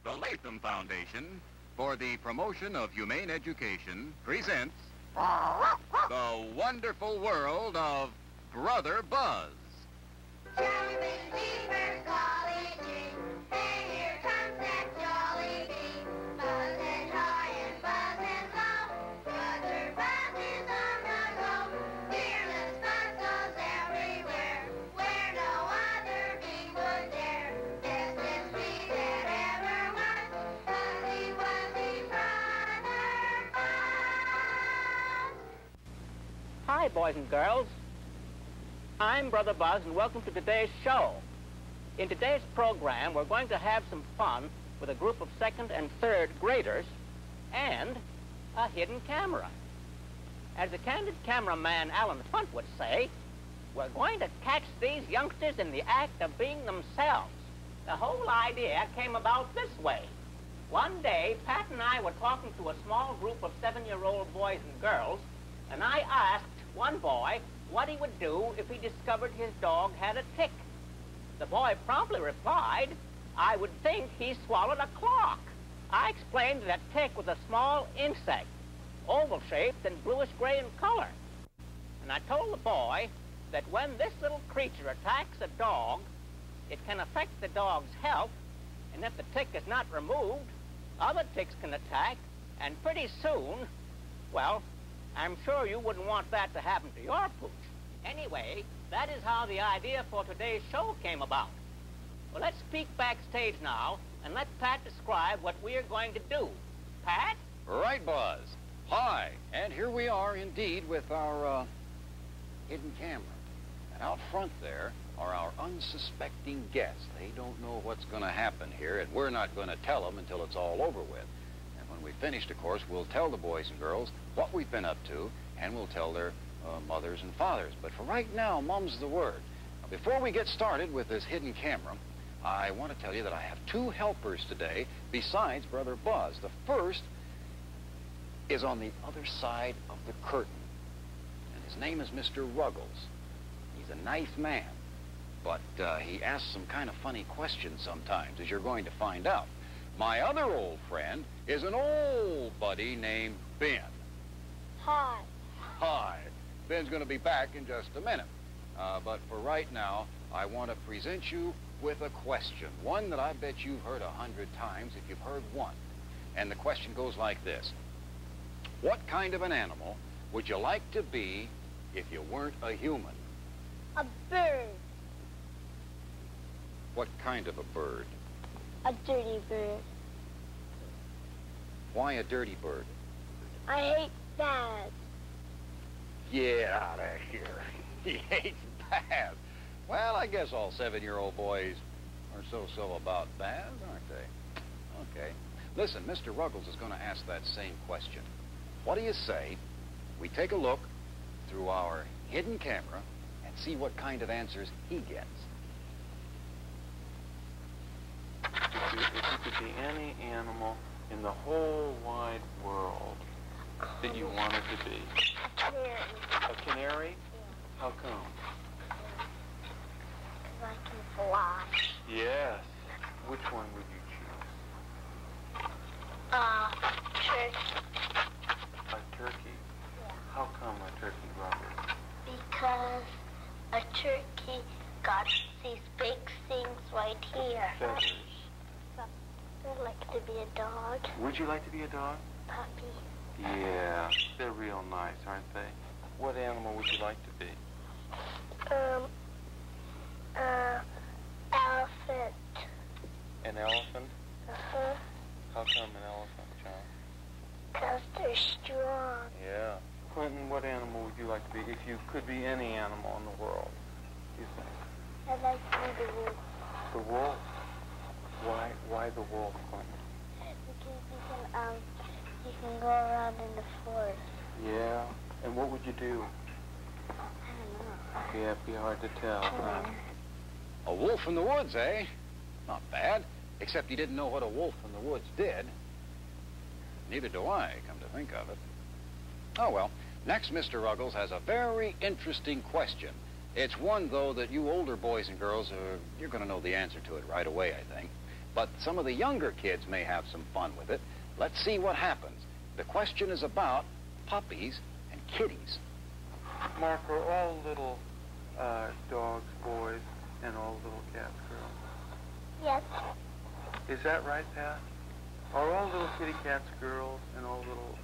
The Latham Foundation, for the promotion of humane education, presents The Wonderful World of Brother Buzz. Jumping beavers calling me, hey, here comes that jolly bee. Buzzing high and buzzing low, Brother Buzz is on the go. Fearless buzz goes everywhere, where no other bee would dare. Bestest bee that ever was, Buzzy Wuzzy Brother Buzz. Hi, boys and girls. I'm Brother Buzz, and welcome to today's show. In today's program, we're going to have some fun with a group of second and third graders and a hidden camera. As the candid cameraman Alan Hunt would say, we're going to catch these youngsters in the act of being themselves. The whole idea came about this way. One day, Pat and I were talking to a small group of 7-year-old boys and girls, and I asked one boy what he would do if he discovered his dog had a tick. The boy promptly replied, I would think he swallowed a clock. I explained that tick was a small insect, oval-shaped and bluish-gray in color. And I told the boy that when this little creature attacks a dog, it can affect the dog's health, and if the tick is not removed, other ticks can attack, and pretty soon, well, I'm sure you wouldn't want that to happen to your pooch. Anyway, that is how the idea for today's show came about. Well, let's peek backstage now and let Pat describe what we're going to do. Pat? Right, Buzz. Hi, and here we are indeed with our hidden camera. And out front there are our unsuspecting guests. They don't know what's going to happen here, and we're not going to tell them until it's all over with. When we finished, of course, we'll tell the boys and girls what we've been up to, and we'll tell their mothers and fathers. But for right now, mum's the word. Now, before we get started with this hidden camera, I want to tell you that I have 2 helpers today besides Brother Buzz. The first is on the other side of the curtain, and his name is Mr. Ruggles. He's a nice man, but he asks some kind of funny questions sometimes, as you're going to find out. My other old friend is an old buddy named Ben. Hi. Hi. Ben's going to be back in just a minute. But for right now, I want to present you with a question. One that I bet you've heard 100 times if you've heard one. And the question goes like this. What kind of an animal would you like to be if you weren't a human? A bird. What kind of a bird? A dirty bird. Why a dirty bird? I hate baths. Get out of here. He hates baths. Well, I guess all 7-year-old boys are so-so about baths, aren't they? Okay. Listen, Mr. Ruggles is going to ask that same question. What do you say we take a look through our hidden camera and see what kind of answers he gets? If you could be any animal in the whole wide world that you wanted to be. A canary. A canary? Yeah. How come? I can fly. Yes. Which one would you choose? Turkey. A turkey? Yeah. How come a turkey, Robert? Because a turkey got these big things right here. Feathers. I'd like to be a dog. Would you like to be a dog? Puppy. Yeah. They're real nice, aren't they? What animal would you like to be? Elephant. An elephant? Uh-huh. How come an elephant, John? Because they're strong. Yeah. Clinton, what animal would you like to be if you could be any animal in the world? You think? I'd like to be the wolf. The wolf? Why the wolf, Clinton? Because you can go around in the forest. Yeah. And what would you do? I don't know. Yeah, it'd be hard to tell. Huh? A wolf in the woods, eh? Not bad, except he didn't know what a wolf in the woods did. Neither do I, come to think of it. Oh, well, next Mr. Ruggles has a very interesting question. It's one, though, that you older boys and girls, you're going to know the answer to it right away, I think. but some of the younger kids may have some fun with it. Let's see what happens. The question is about puppies and kitties. Mark, are all little dogs boys and all little cats girls? Yes. Is that right, Pat? Are all little kitty cats girls and all little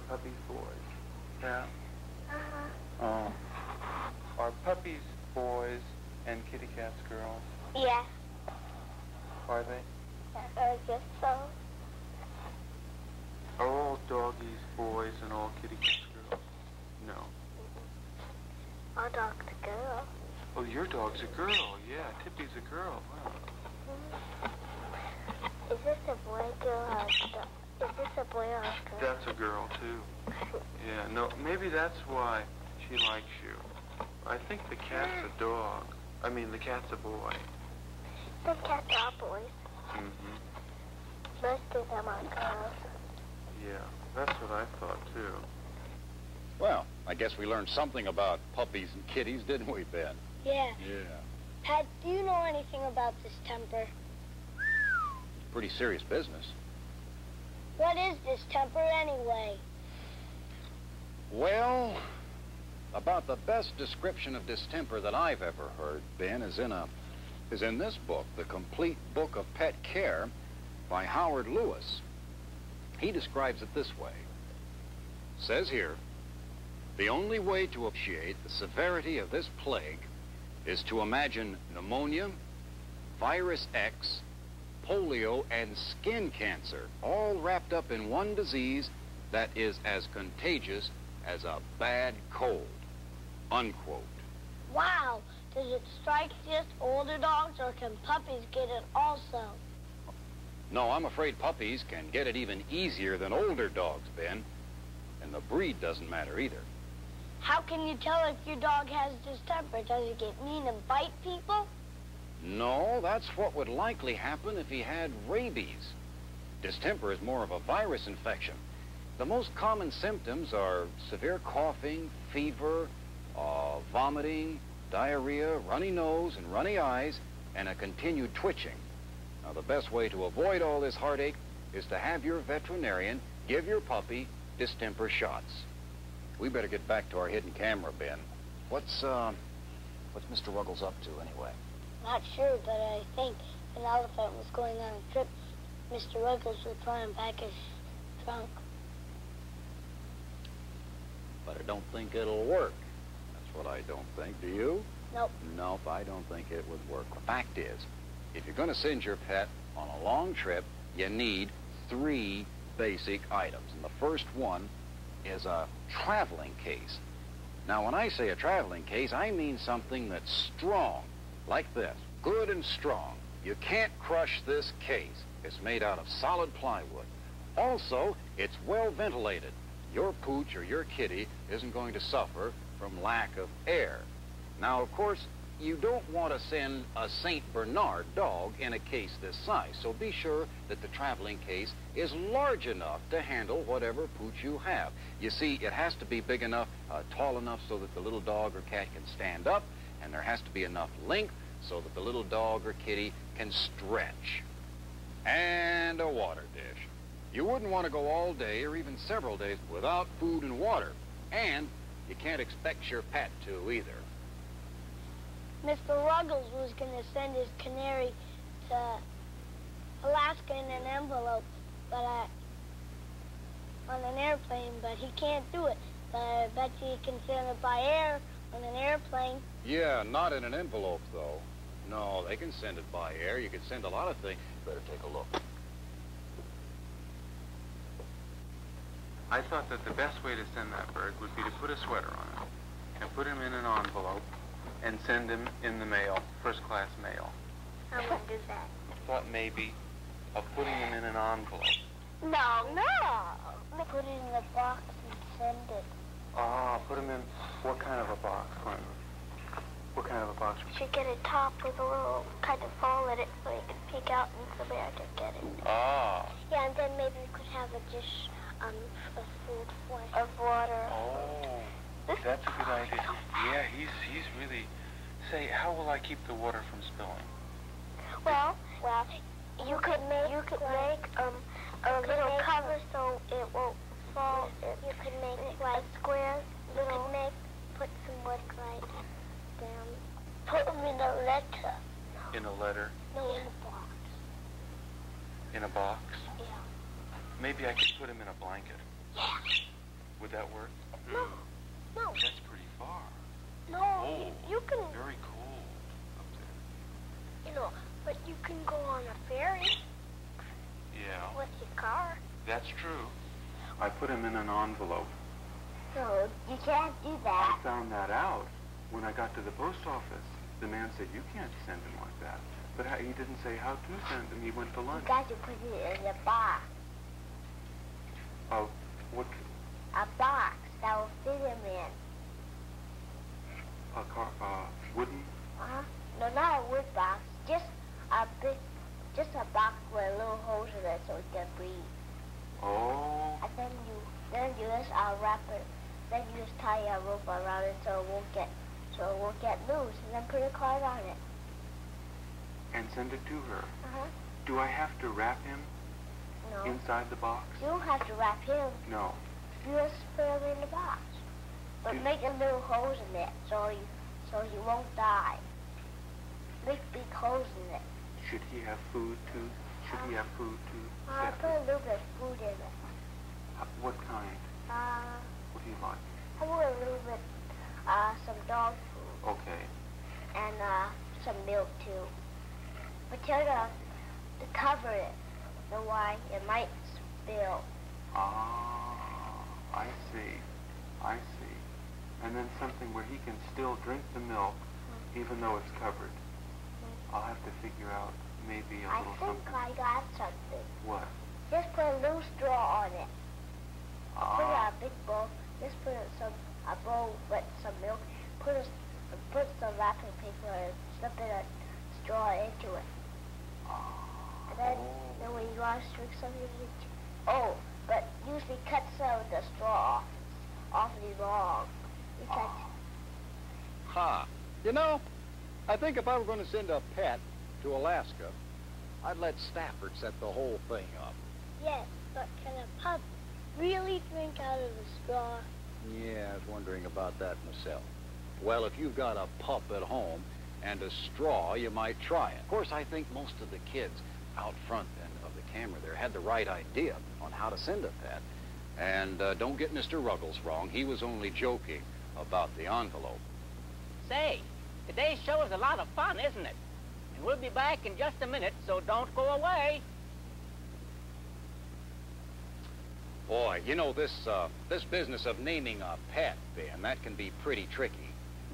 puppies boys? Pat? Uh-huh. Oh. Are puppies boys and kitty cats girls? Yeah. Are they? I guess so. Are all doggies boys and all kitty cats girls? No. Our dog's a girl. Oh, your dog's a girl. Yeah, Tippy's a girl. Wow. Is this a boy, girl, or a dog? Is this a boy or a girl? That's a girl, too. Yeah, no, maybe that's why she likes you. I think the cat's a dog. I mean, the cat's a boy. Some cats are boys. Mm-hmm. Most of them are girls. Yeah, that's what I thought, too. Well, I guess we learned something about puppies and kitties, didn't we, Ben? Yeah. Yeah. Pat, do you know anything about distemper? Pretty serious business. What is distemper anyway? Well, about the best description of distemper that I've ever heard, Ben, is in this book, The Complete Book of Pet Care by Howard Lewis. He describes it this way. Says here, the only way to appreciate the severity of this plague is to imagine pneumonia, virus X, polio, and skin cancer all wrapped up in one disease that is as contagious as a bad cold, unquote. Wow. Does it strike just older dogs, or can puppies get it also? No, I'm afraid puppies can get it even easier than older dogs, Ben. And the breed doesn't matter either. How can you tell if your dog has distemper? Does it get mean and bite people? No, that's what would likely happen if he had rabies. Distemper is more of a virus infection. The most common symptoms are severe coughing, fever, vomiting, diarrhea, runny nose and runny eyes, and a continued twitching. Now, the best way to avoid all this heartache is to have your veterinarian give your puppy distemper shots. We better get back to our hidden camera, Ben. What's Mr. Ruggles up to, anyway? Not sure, but I think an elephant was going on a trip. Mr. Ruggles was trying to pack his trunk. But I don't think it'll work. That's what I don't think. Do you? Nope. Nope, I don't think it would work. The fact is, if you're going to send your pet on a long trip, you need 3 basic items. And the first one is a traveling case. Now, when I say a traveling case, I mean something that's strong, like this, good and strong. You can't crush this case. It's made out of solid plywood. Also, it's well ventilated. Your pooch or your kitty isn't going to suffer from lack of air. Now, of course, you don't want to send a St. Bernard dog in a case this size, so be sure that the traveling case is large enough to handle whatever pooch you have. You see, it has to be big enough, tall enough so that the little dog or cat can stand up, and there has to be enough length so that the little dog or kitty can stretch. And a water dish. You wouldn't want to go all day or even several days without food and water, and you can't expect your pet to either. Mr. Ruggles was going to send his Canary to Alaska in an envelope, but on an airplane, but he can't do it. But I bet you he can send it by air on an airplane. Yeah, not in an envelope, though. No, they can send it by air. You can send a lot of things. Better take a look. I thought that the best way to send that bird would be to put a sweater on him and put him in an envelope and send him in the mail, first-class mail. I wouldn't do that. I thought maybe of putting him in an envelope. No. Put it in the box and send it. Ah, put him in what kind of a box, Clinton? What kind of a box? You should get a top with a little kind of hole in it so you can peek out and somebody can get it. Ah. Yeah, and then maybe we could have a dish of food, of water. Oh, that's a good idea. Yeah, he's really... Say, how will I keep the water from spilling? Well, You could make a little cover so it won't fall. You could make like squares. You could put some wood like them. Put them in a letter. In a letter? No, in a box. In a box? Yeah. Maybe I could put him in a blanket. Yeah. Would that work? No. No. That's pretty far. No. Oh, You can. very cold up there. You know, but you can go on a ferry Yeah, with your car. that's true. I put him in an envelope. No, you can't do I that. found that out when I got to the post office. The man said, you can't send him like that. But he didn't say how to send him. He went to You lunch. got to put it in a box. What? A box that will fit him in. A car, wooden? Uh-huh. No, not a wood box. Just a box with little holes in it so it can breathe. Oh. And then you just wrap it. Then you just tie a rope around it so it won't get loose. And then put a card on it. And send it to her. Uh-huh. Do I have to wrap him No. inside the box? You don't have to wrap him. No. You just put him in the box. But You- make a little holes in it so you won't die. Make big holes in it. Should he have food too? Should he have food too? Put a little bit of food in it. What kind? What do you like? I put a little bit, some dog food Okay. and some milk too. But tell to cover it, the why it might spill. Ah, I see. I see. And then something where he can still drink the milk even though it's covered. I'll have to figure out maybe a I little think something. I got something. What? Just put a little straw on it. Put Ah, a big bowl. Just put a bowl with some milk. Put some wrapping paper and slip a straw into it. And then when you want to drink something, but usually cut some of the straw awfully long. Because Ha! You know, I think if I were going to send a pet to Alaska, I'd let Stafford set the whole thing up. yes, but can a pup really drink out of the straw? Yeah, I was wondering about that myself. Well, if you've got a pup at home and a straw, you might try it. Of course, I think most of the kids out front of the camera there had the right idea on how to send a pet. And don't get Mr. Ruggles wrong. He was only joking about the envelope. Say, today's show is a lot of fun, isn't it? And we'll be back in just a minute, so don't go away. Boy, you know, this business of naming a pet, Ben, that can be pretty tricky.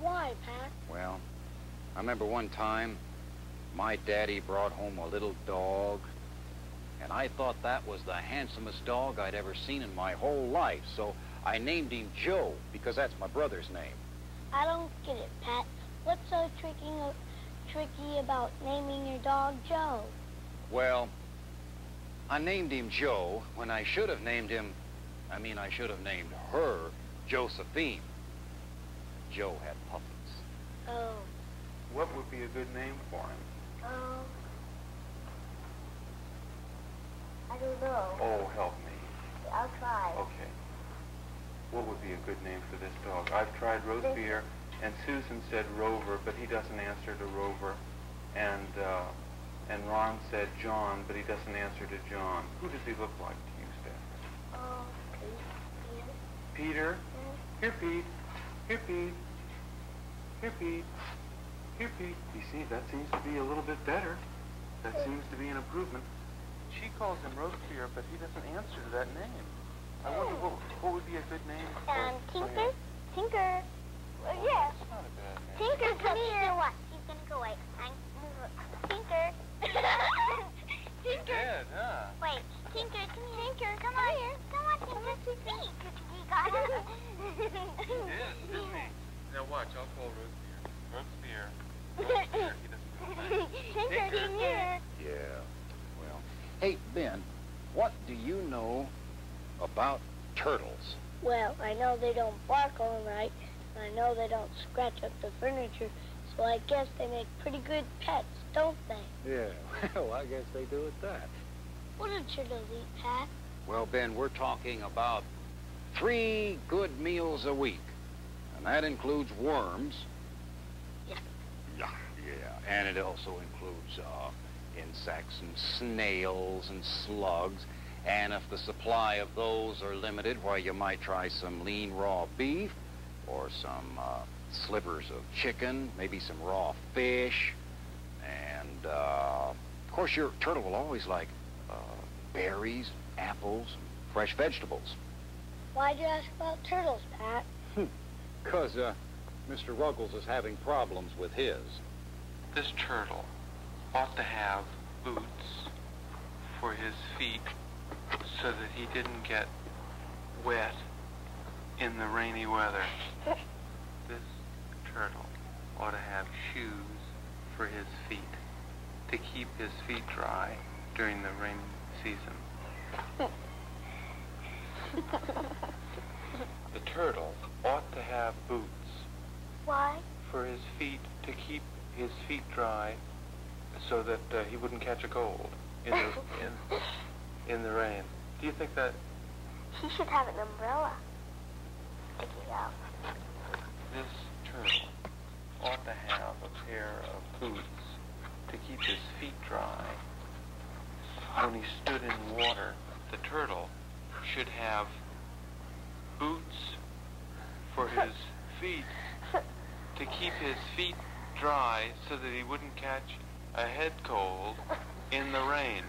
Why, Pat? Well, I remember one time my daddy brought home a little dog, and I thought that was the handsomest dog I'd ever seen in my whole life, so I named him Joe, because that's my brother's name. I don't get it, Pat. What's so tricky about naming your dog Joe? Well, I named him Joe when I should have named him, I should have named her Josephine. Joe had puppies. Oh. what would be a good name for him? I don't know. Oh, help me. I'll try. Okay. What would be a good name for this dog? I've tried Rosebeer, and Susan said Rover, but he doesn't answer to Rover. And Ron said John, but he doesn't answer to John. Who does he look like to you, Steph? Oh, Peter. Peter? Here, Pete. Here, Pete. Here, Pete. Here, Pete. You see, that seems to be a little bit better. That seems to be an improvement. She calls him Rosebeer, but he doesn't answer to that name. I wonder what would be a good name for Tinker? him. Tinker. Yeah. That's not a bad name. Tinker, come here. What? He's gonna go away. Tinker. Tinker. Dead, huh? Wait. Tinker, come here. Tinker, come on here. Come on, Tinker. He got it. He did, didn't he? Now watch, I'll call Rosebeer. Rosebeer. He doesn't do that. Tinker, come here. Yeah, well. Hey, Ben, what do you know about turtles? Well, I know they don't bark all night. I know they don't scratch up the furniture So I guess they make pretty good pets, don't they? Yeah, well, I guess they do at that. What do turtles eat, Pat? Well, Ben, we're talking about 3 good meals a week. And that includes worms. Yeah. Yeah. And it also includes insects and snails and slugs. And if the supply of those are limited, why, you might try some lean raw beef or some slivers of chicken, maybe some raw fish. And, of course, your turtle will always like berries, apples, and fresh vegetables. Why'd you ask about turtles, Pat? Because Mr. Ruggles is having problems with his. This turtle ought to have boots for his feet so that he didn't get wet in the rainy weather. This turtle ought to have shoes for his feet to keep his feet dry during the rainy season. The turtle ought to have boots. Why? For his feet, to keep his feet dry so that he wouldn't catch a cold in the rain. Do you think that He should have an umbrella sticking out. this turtle ought to have a pair of boots to keep his feet dry when he stood in water? The turtle should have boots for his feet to keep his feet dry so that he wouldn't catch a head cold in the rain.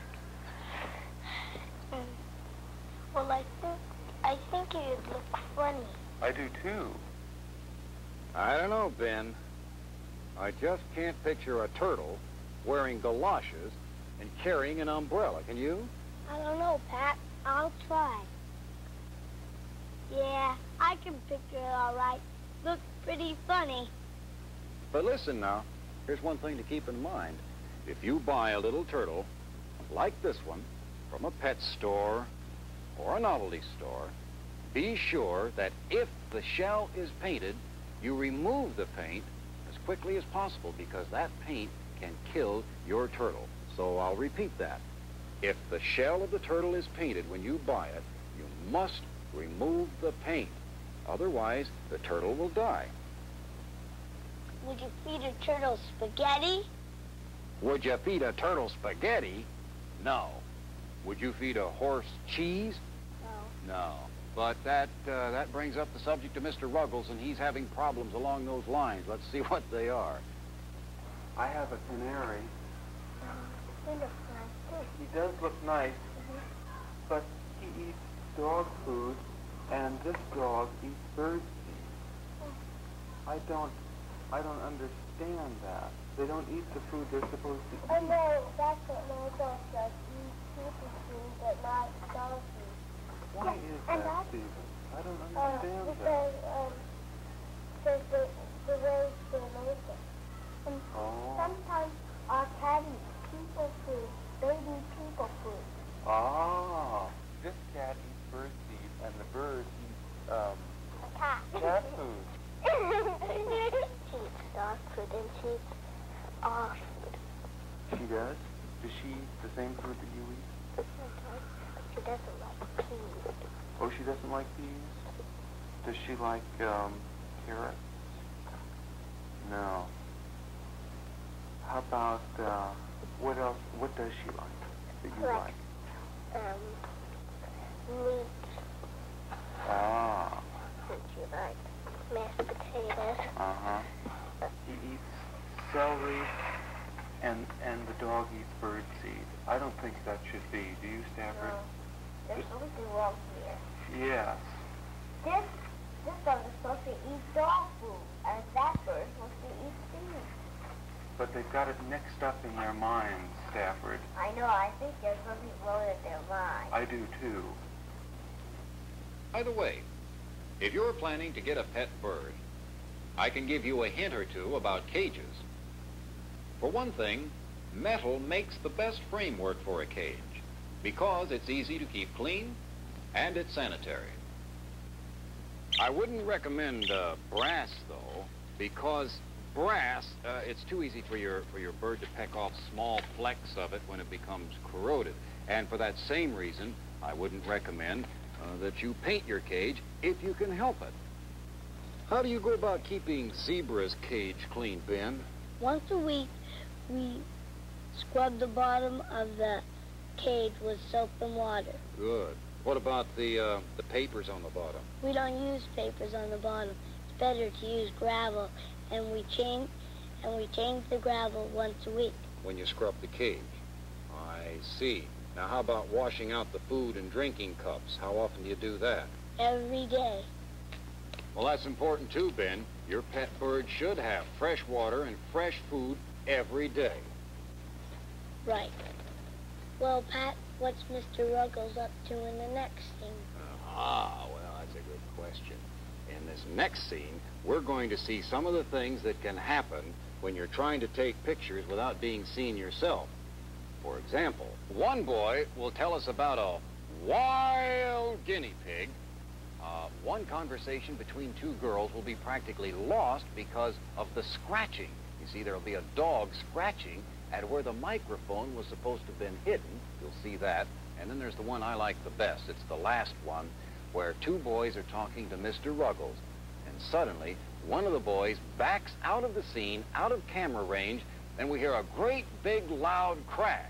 Well, I think it would look funny. I do too. I don't know, Ben. I just can't picture a turtle wearing galoshes and carrying an umbrella. Can you? I don't know, Pat. I'll try. Yeah, I can picture it all right. Looks pretty funny. But listen now, here's one thing to keep in mind. If you buy a little turtle like this one from a pet store or a novelty store, be sure that if the shell is painted, you remove the paint as quickly as possible, because that paint can kill your turtle. So I'll repeat that. If the shell of the turtle is painted when you buy it, you must remove the paint. Otherwise, the turtle will die. Would you feed a turtle spaghetti? Would you feed a turtle spaghetti? No. Would you feed a horse cheese? No. No. But that brings up the subject of Mr. Ruggles, and he's having problems along those lines. Let's see what they are. I have a canary. He looks nice, too. He does look nice, but he eats dog food, and this dog eats bird seed. I don't understand that. They don't eat the food they're supposed to eat. Oh, no, that's what my dog does. He eats people food, but not dog food. Why is that, Stephen? I don't understand that. Because the way they make it. And sometimes our cat eats people food, baby people food. Ah, this cat eats bird seed, and the bird eats cat food. She eats dog food and she eats all food. She does? Does she eat the same food that you eat? Sometimes she doesn't like peas. Oh, she doesn't like peas? Does she like carrots? No. How about what else? What does she like that you like? Meat. Ah. And she likes mashed potatoes. He eats celery, and the dog eats bird seed. I don't think that should be. Do you, Stafford? No. There's something wrong here. Yes. This dog is supposed to eat dog food, and that bird is supposed to eat seeds. But they've got it mixed up in their minds, Stafford. I know. I think there's something wrong with their mind. I do too. By the way, if you're planning to get a pet bird, I can give you a hint or two about cages. For one thing, metal makes the best framework for a cage because it's easy to keep clean and it's sanitary. I wouldn't recommend brass, though, because brass, it's too easy for your bird to peck off small flecks of it when it becomes corroded. And for that same reason, I wouldn't recommend that you paint your cage if you can help it. How do you go about keeping Zebra's cage clean, Ben? Once a week, we scrub the bottom of the cage with soap and water. Good. What about the papers on the bottom? We don't use papers on the bottom. It's better to use gravel, and we change the gravel once a week. When you scrub the cage. I see. Now, how about washing out the food and drinking cups? How often do you do that? Every day. Well, that's important too, Ben. Your pet bird should have fresh water and fresh food every day. Right. Well, Pat, what's Mr. Ruggles up to in the next scene? Well, that's a good question. In this next scene, we're going to see some of the things that can happen when you're trying to take pictures without being seen yourself. For example, one boy will tell us about a wild guinea pig. One conversation between two girls will be practically lost because of the scratching. You see, there'll be a dog scratching at where the microphone was supposed to have been hidden. You'll see that. And then there's the one I like the best. It's the last one, where two boys are talking to Mr. Ruggles. And suddenly, one of the boys backs out of the scene, out of camera range, and we hear a great, big, loud crash.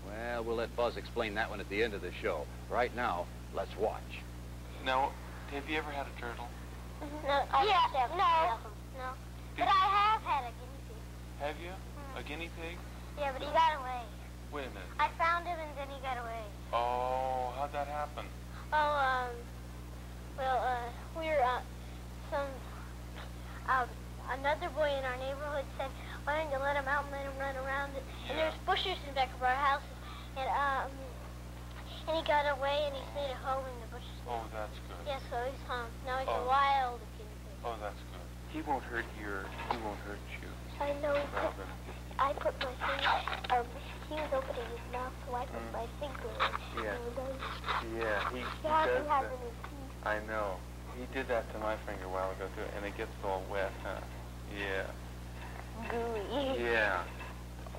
Well, we'll let Buzz explain that one at the end of the show. Right now, let's watch. Now, have you ever had a turtle? No, no. But I have had a guinea pig. Have you? A guinea pig? Yeah, but he got away. Wait a minute. I found him and then he got away. Oh, how'd that happen? Oh, another boy in our neighborhood said, why don't you let him out and let him run around? And there's bushes in back of our houses, and he got away and he's made a home in the bushes. Oh, that's good. Yeah, so now he's a wild guinea pig. Oh, that's good. He won't hurt you. I know, I put my finger, he was opening his mouth, so I put my finger in. Yeah. Yeah, he hasn't does had that. any teeth. I know. He did that to my finger a while ago, too, and it gets all wet, huh? Yeah. Gooey. Yeah.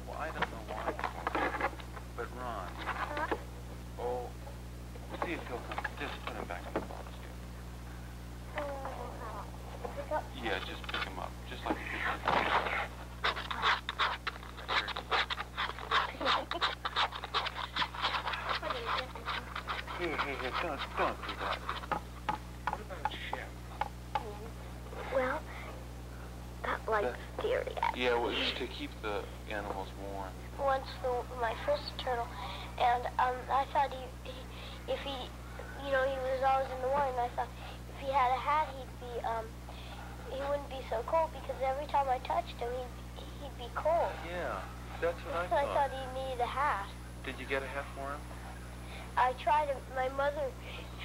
Well, I don't know why. But Ron. Huh? Oh, see if he'll come. Just put him back in the box here. Pick up. Yeah, just pick him up. Just like you did. Here, don't do that. What about Chef? Well, that likes dairy. Yeah, well, it's to keep the animals warm. Once my first turtle, and I thought he was always in the water, and I thought if he had a hat, he wouldn't be so cold, because every time I touched him, he'd be cold. Yeah, that's what So I thought he needed a hat. Did you get a hat for him? My mother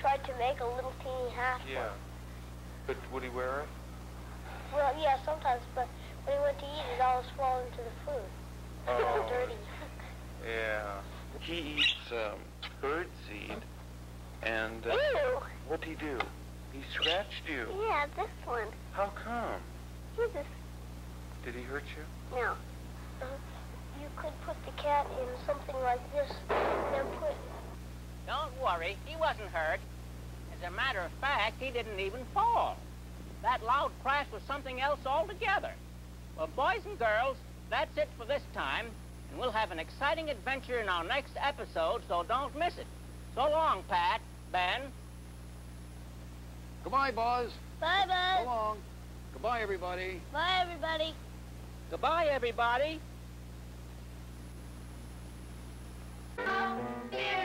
tried to make a little teeny hat for Yeah. him. But would he wear it? Well, yeah, sometimes, but when he went to eat, it all swallowed into the food. It was dirty. Yeah. He eats bird seed, and Ew! what'd he do? He scratched you. Yeah, this one. How come? He just, Did he hurt you? no. You could put the cat in something like this, and then put... Don't worry, he wasn't hurt. As a matter of fact, he didn't even fall. That loud crash was something else altogether. Well, boys and girls, that's it for this time, and we'll have an exciting adventure in our next episode, so don't miss it. So long, Pat, Ben. Goodbye, Buzz. Bye, So Buzz. long. Goodbye, everybody. Bye, everybody. Goodbye, everybody. Oh, dear